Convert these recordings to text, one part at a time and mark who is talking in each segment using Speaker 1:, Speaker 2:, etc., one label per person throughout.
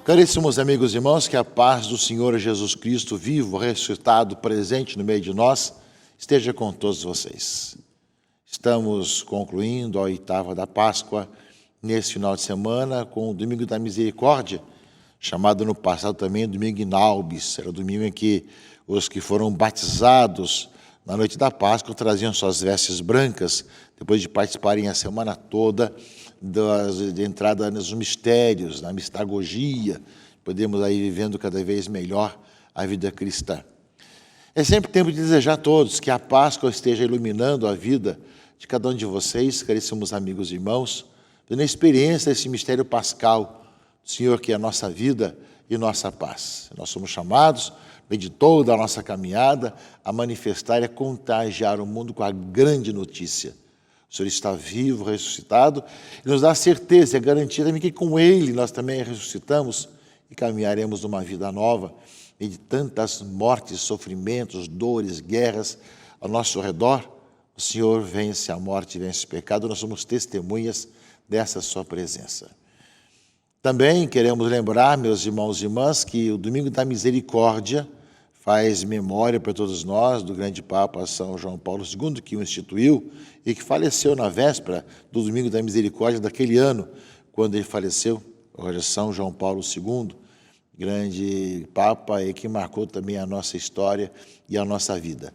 Speaker 1: Caríssimos amigos e irmãos, que a paz do Senhor Jesus Cristo, vivo, ressuscitado, presente no meio de nós, esteja com todos vocês. Estamos concluindo a oitava da Páscoa, nesse final de semana, com o Domingo da Misericórdia, chamado no passado também Domingo Inaubis. Era o domingo em que os que foram batizados na noite da Páscoa traziam suas vestes brancas, depois de participarem a semana toda de entrada nos mistérios, na mistagogia. Podemos aí vivendo cada vez melhor a vida cristã. É sempre tempo de desejar a todos que a Páscoa esteja iluminando a vida de cada um de vocês, caríssimos amigos e irmãos, dando a experiência desse mistério pascal do Senhor, que é a nossa vida e nossa paz. Nós somos chamados, no meio de toda a nossa caminhada, a manifestar e a contagiar o mundo com a grande notícia. O Senhor está vivo, ressuscitado, e nos dá a certeza e a garantia também que com Ele nós também ressuscitamos e caminharemos numa vida nova, e de tantas mortes, sofrimentos, dores, guerras ao nosso redor. O Senhor vence a morte, vence o pecado, nós somos testemunhas dessa sua presença. Também queremos lembrar, meus irmãos e irmãs, que o Domingo da Misericórdia faz memória para todos nós do grande Papa São João Paulo II, que o instituiu e que faleceu na véspera do Domingo da Misericórdia daquele ano, quando ele faleceu, hoje São João Paulo II, grande Papa e que marcou também a nossa história e a nossa vida.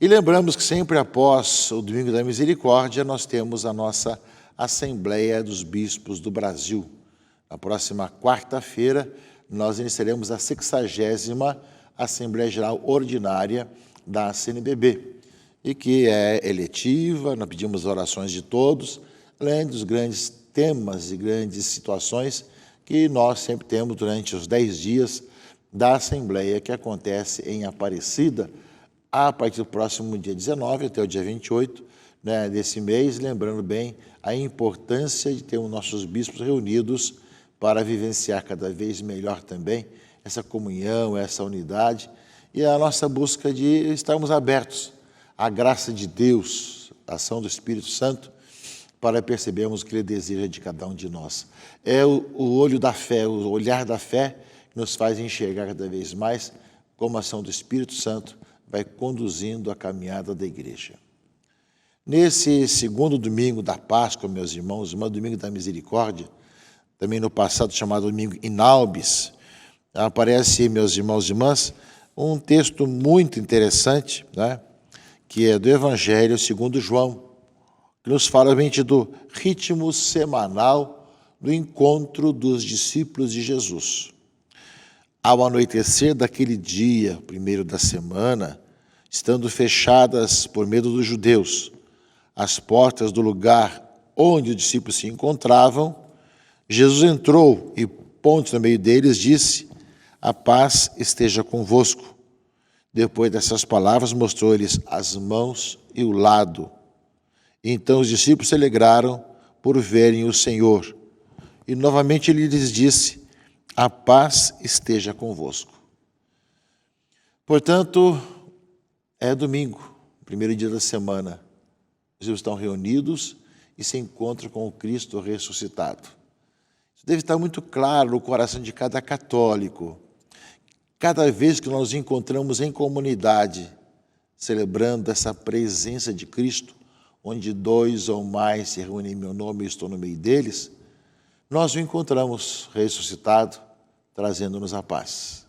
Speaker 1: E lembramos que sempre após o Domingo da Misericórdia nós temos a nossa Assembleia dos Bispos do Brasil. Na próxima quarta-feira nós iniciaremos a 60ª Assembleia Geral Ordinária da CNBB, e que é eletiva. Nós pedimos orações de todos, além dos grandes temas e grandes situações que nós sempre temos durante os 10 dias da Assembleia, que acontece em Aparecida, a partir do próximo dia 19 até o dia 28 desse mês, lembrando bem a importância de ter os nossos bispos reunidos para vivenciar cada vez melhor também essa comunhão, essa unidade e a nossa busca de estarmos abertos à graça de Deus, à ação do Espírito Santo, para percebermos o que Ele deseja de cada um de nós. É o olho da fé, o olhar da fé que nos faz enxergar cada vez mais como a ação do Espírito Santo vai conduzindo a caminhada da igreja. Nesse segundo domingo da Páscoa, meus irmãos, o Domingo da Misericórdia, também no passado chamado Domingo Inaubis, aparece, meus irmãos e irmãs, um texto muito interessante, que é do Evangelho segundo João, que nos fala realmente do ritmo semanal do encontro dos discípulos de Jesus. Ao anoitecer daquele dia, primeiro da semana, estando fechadas por medo dos judeus as portas do lugar onde os discípulos se encontravam, Jesus entrou e, pondo no meio deles, disse: "A paz esteja convosco." Depois dessas palavras, mostrou-lhes as mãos e o lado. Então os discípulos se alegraram por verem o Senhor. E novamente ele lhes disse: "A paz esteja convosco." Portanto, é domingo, primeiro dia da semana. Os discípulos estão reunidos e se encontram com o Cristo ressuscitado. Isso deve estar muito claro no coração de cada católico. Cada vez que nós nos encontramos em comunidade, celebrando essa presença de Cristo, onde 2 ou mais se reúnem em meu nome e estou no meio deles, nós o encontramos ressuscitado, trazendo-nos a paz.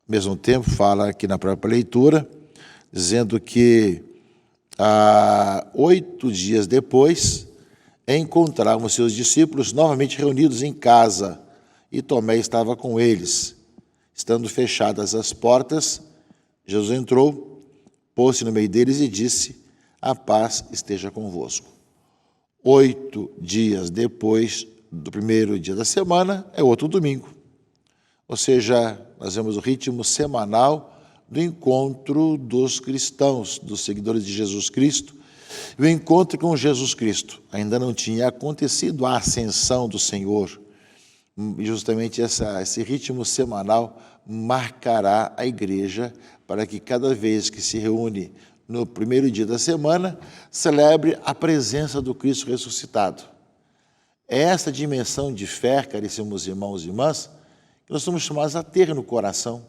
Speaker 1: Ao mesmo tempo, fala aqui na própria leitura, dizendo que 8 dias depois, encontravam seus discípulos novamente reunidos em casa, e Tomé estava com eles. Estando fechadas as portas, Jesus entrou, pôs-se no meio deles e disse: "A paz esteja convosco." 8 dias depois do primeiro dia da semana, é outro domingo. Ou seja, nós vemos o ritmo semanal do encontro dos cristãos, dos seguidores de Jesus Cristo. E o encontro com Jesus Cristo ainda não tinha acontecido a ascensão do Senhor. E justamente esse ritmo semanal marcará a igreja para que cada vez que se reúne no primeiro dia da semana, celebre a presença do Cristo ressuscitado. É essa dimensão de fé, caríssimos irmãos e irmãs, que nós somos chamados a ter no coração.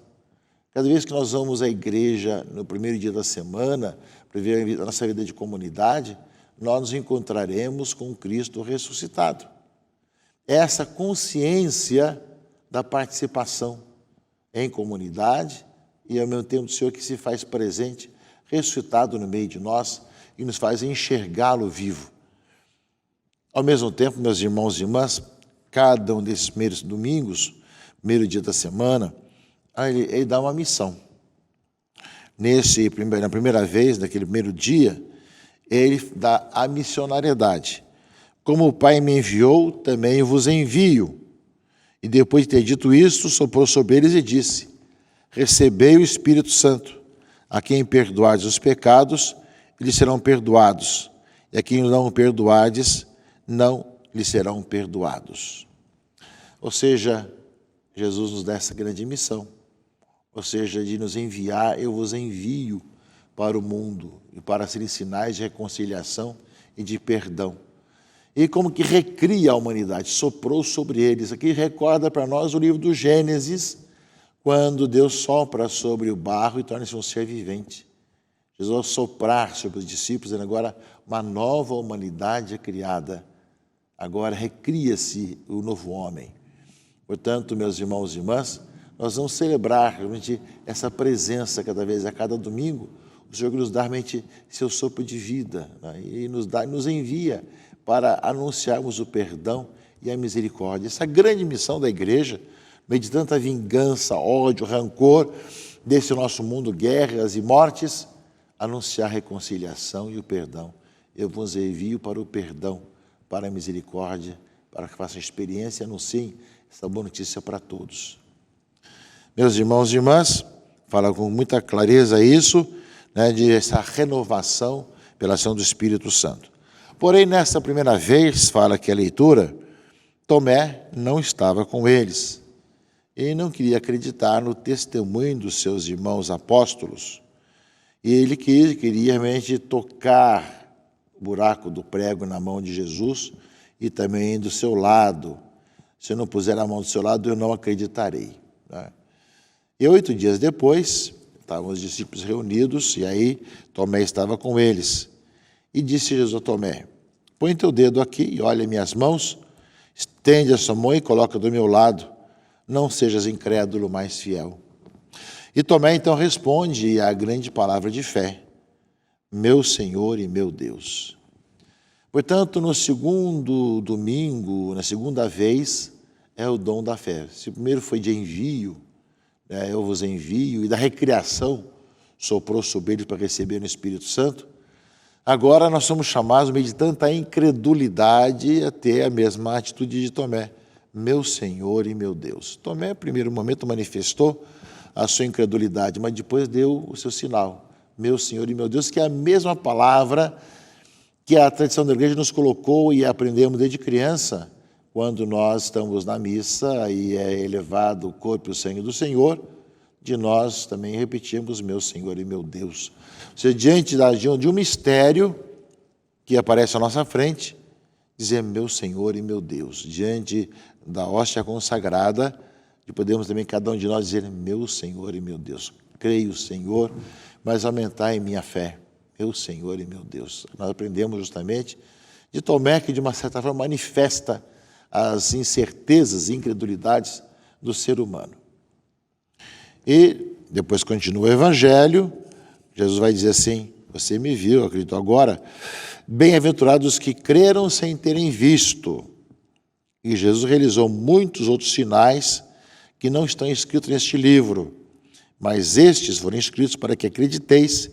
Speaker 1: Cada vez que nós vamos à igreja no primeiro dia da semana, para viver a nossa vida de comunidade, nós nos encontraremos com Cristo ressuscitado. É essa consciência da participação em comunidade e, ao mesmo tempo, do Senhor que se faz presente, ressuscitado no meio de nós e nos faz enxergá-lo vivo. Ao mesmo tempo, meus irmãos e irmãs, cada um desses primeiros domingos, primeiro dia da semana, ele dá uma missão. Na primeira vez, naquele primeiro dia, ele dá a missionariedade. Como o Pai me enviou, também vos envio. E depois de ter dito isto, soprou sobre eles e disse: recebei o Espírito Santo. A quem perdoardes os pecados, eles serão perdoados. E a quem não perdoardes, não lhes serão perdoados. Ou seja, Jesus nos dá essa grande missão. Ou seja, de nos enviar, eu vos envio para o mundo e para serem sinais de reconciliação e de perdão. E como que recria a humanidade, soprou sobre eles. Aqui recorda para nós o livro do Gênesis, quando Deus sopra sobre o barro e torna-se um ser vivente. Jesus, ao soprar sobre os discípulos, dizendo agora uma nova humanidade é criada. Agora recria-se o novo homem. Portanto, meus irmãos e irmãs, nós vamos celebrar realmente essa presença cada vez, a cada domingo, o Senhor nos dá realmente seu sopro de vida, né? E nos envia para anunciarmos o perdão e a misericórdia. Essa grande missão da igreja, no meio de tanta vingança, ódio, rancor, desse nosso mundo, guerras e mortes, anunciar a reconciliação e o perdão. Eu vos envio para o perdão, para a misericórdia, para que façam experiência e anunciem essa boa notícia para todos. Meus irmãos e irmãs, fala com muita clareza isso, né, de essa renovação pela ação do Espírito Santo. Porém, nessa primeira vez, fala aqui a leitura, Tomé não estava com eles. Ele não queria acreditar no testemunho dos seus irmãos apóstolos. E ele queria realmente tocar o buraco do prego na mão de Jesus e também do seu lado. Se eu não puser a mão do seu lado, eu não acreditarei. Né? E 8 dias depois, estavam os discípulos reunidos, e aí Tomé estava com eles. E disse Jesus a Tomé: põe teu dedo aqui e olha minhas mãos, estende a sua mão e coloca do meu lado, não sejas incrédulo, mas fiel. E Tomé então responde a grande palavra de fé: meu Senhor e meu Deus. Portanto, no segundo domingo, na segunda vez, é o dom da fé. Se o primeiro foi de envio, eu vos envio, e da recriação, soprou sobre eles para receber o Espírito Santo, agora nós somos chamados, no meio de tanta incredulidade, a ter a mesma atitude de Tomé: meu Senhor e meu Deus. Tomé, no primeiro momento, manifestou a sua incredulidade, mas depois deu o seu sinal: meu Senhor e meu Deus, que é a mesma palavra que a tradição da igreja nos colocou e aprendemos desde criança, quando nós estamos na missa e é elevado o corpo e o sangue do Senhor, de nós também repetimos: meu Senhor e meu Deus. Ou seja, diante de um mistério que aparece à nossa frente, dizer meu Senhor e meu Deus. Diante da hóstia consagrada, e podemos também cada um de nós dizer meu Senhor e meu Deus. Creio, Senhor, mas aumentar em minha fé. Meu Senhor e meu Deus. Nós aprendemos justamente de Tomé, que de uma certa forma manifesta as incertezas e incredulidades do ser humano. E depois continua o Evangelho, Jesus vai dizer assim: você me viu, acredito agora, bem-aventurados os que creram sem terem visto. E Jesus realizou muitos outros sinais que não estão escritos neste livro, mas estes foram escritos para que acrediteis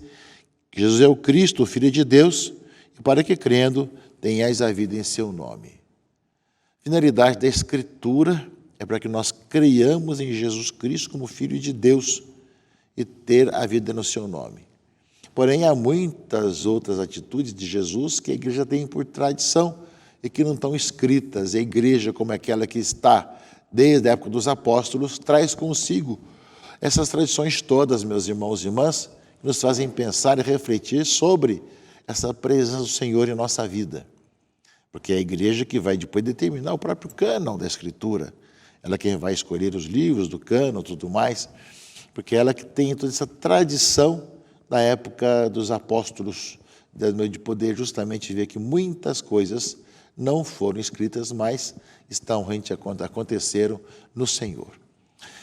Speaker 1: que Jesus é o Cristo, o Filho de Deus, e para que, crendo, tenhais a vida em seu nome. A finalidade da Escritura é para que nós creiamos em Jesus Cristo como Filho de Deus e ter a vida no seu nome. Porém, há muitas outras atitudes de Jesus que a igreja tem por tradição e que não estão escritas. A igreja, como aquela que está desde a época dos apóstolos, traz consigo essas tradições todas, meus irmãos e irmãs, que nos fazem pensar e refletir sobre essa presença do Senhor em nossa vida. porque é a igreja que vai depois determinar o próprio cânon da Escritura. Ela é quem vai escolher os livros do cânon e tudo mais, porque ela que tem toda essa tradição da época dos apóstolos, de poder justamente ver que muitas coisas não foram escritas, mas aconteceram no Senhor.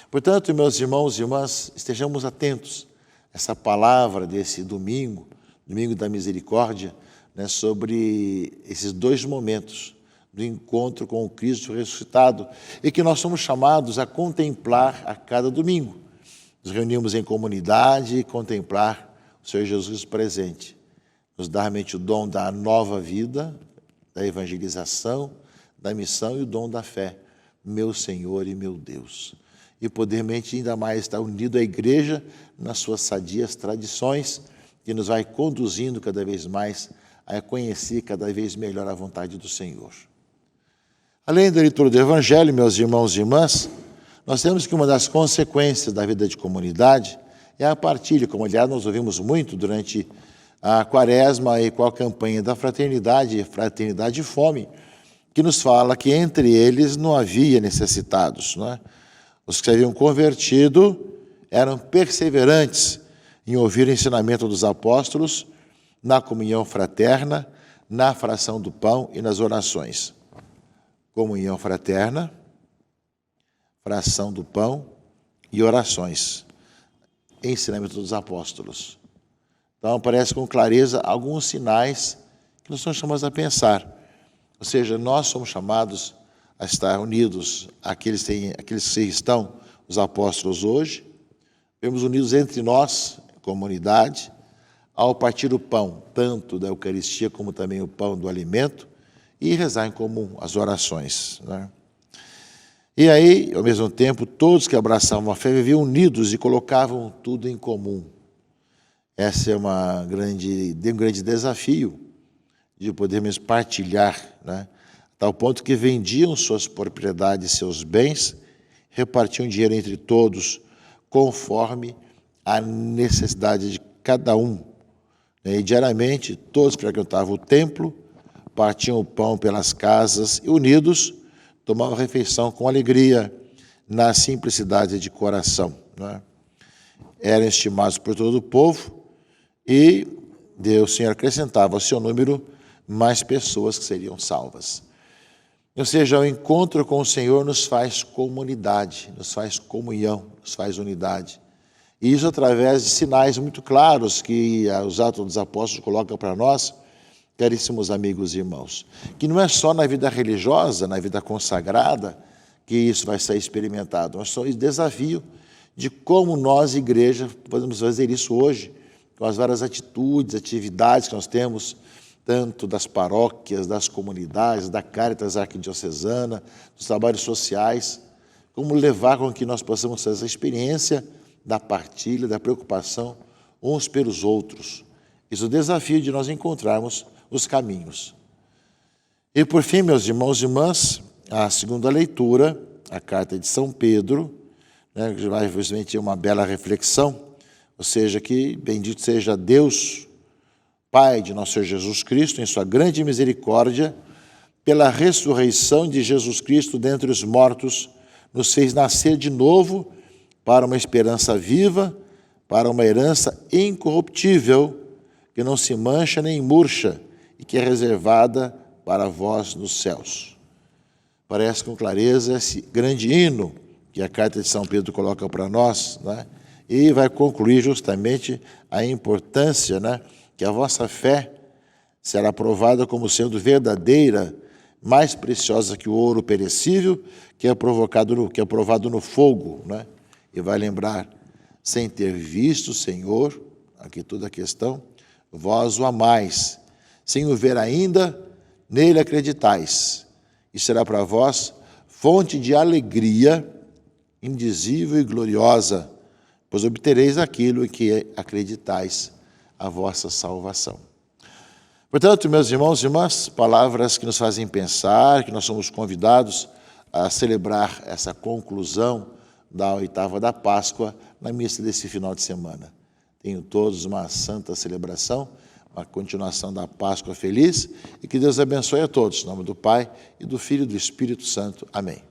Speaker 1: Portanto, meus irmãos e irmãs, estejamos atentos a essa palavra desse domingo, domingo da misericórdia, né, sobre esses dois momentos do encontro com o Cristo ressuscitado e que nós somos chamados a contemplar a cada domingo. Nos reunimos em comunidade e contemplar o Senhor Jesus presente. Nos dar realmente o dom da nova vida, da evangelização, da missão e o dom da fé, meu Senhor e meu Deus. E poder realmente ainda mais estar unido à igreja nas suas sadias tradições, que nos vai conduzindo cada vez mais a conhecer cada vez melhor a vontade do Senhor. Além da leitura do Evangelho, meus irmãos e irmãs, nós temos que uma das consequências da vida de comunidade é a partilha, como aliás nós ouvimos muito durante a Quaresma e com a campanha da fraternidade e fome, que nos fala que entre eles não havia necessitados, não é? Os que se haviam convertido eram perseverantes em ouvir o ensinamento dos apóstolos, na comunhão fraterna, na fração do pão e nas orações. Comunhão fraterna, fração do pão e orações. Ensinamento dos apóstolos. Então, aparece com clareza alguns sinais que nós somos chamados a pensar. Ou seja, nós somos chamados a estar unidos, aqueles que estão, os apóstolos hoje, vemos unidos entre nós, comunidade, ao partir o pão, tanto da Eucaristia como também o pão do alimento, e rezar em comum as orações, né? E aí, ao mesmo tempo, todos que abraçavam a fé viviam unidos e colocavam tudo em comum. Esse é um grande desafio de podermos partilhar, né? A tal ponto que vendiam suas propriedades, seus bens, repartiam dinheiro entre todos, conforme a necessidade de cada um. E diariamente, todos frequentavam o templo, partiam o pão pelas casas e, unidos, tomavam refeição com alegria, na simplicidade de coração, né? Eram estimados por todo o povo e Deus, o Senhor, acrescentava ao seu número mais pessoas que seriam salvas. Ou seja, o encontro com o Senhor nos faz comunidade, nos faz comunhão, nos faz unidade. E isso através de sinais muito claros que os Atos dos Apóstolos colocam para nós, caríssimos amigos e irmãos, que não é só na vida religiosa, na vida consagrada, que isso vai ser experimentado, mas só o desafio de como nós, igreja, podemos fazer isso hoje, com as várias atitudes, atividades que nós temos, tanto das paróquias, das comunidades, da Caritas Arquidiocesana, dos trabalhos sociais, como levar com que nós possamos fazer essa experiência da partilha, da preocupação uns pelos outros. Isso é o desafio de nós encontrarmos os caminhos. E por fim, meus irmãos e irmãs, a segunda leitura, a carta de São Pedro, né, que vai justamente uma bela reflexão, ou seja, que bendito seja Deus, Pai de nosso Senhor Jesus Cristo, em sua grande misericórdia, pela ressurreição de Jesus Cristo dentre os mortos, nos fez nascer de novo para uma esperança viva, para uma herança incorruptível, que não se mancha nem murcha, e que é reservada para vós nos céus. Parece com clareza esse grande hino que a carta de São Pedro coloca para nós, né? E vai concluir justamente a importância, né, que a vossa fé será provada como sendo verdadeira, mais preciosa que o ouro perecível, que é provado no fogo, né? E vai lembrar, sem ter visto o Senhor, aqui toda a questão, vós o amais, sem o ver ainda, nele acreditais, e será para vós fonte de alegria indizível e gloriosa, pois obtereis aquilo em que acreditais, a vossa salvação. Portanto, meus irmãos e irmãs, palavras que nos fazem pensar, que nós somos convidados a celebrar essa conclusão da oitava da Páscoa na missa desse final de semana. Tenham todos uma santa celebração, uma continuação da Páscoa feliz e que Deus abençoe a todos. Em nome do Pai, e do Filho e do Espírito Santo. Amém.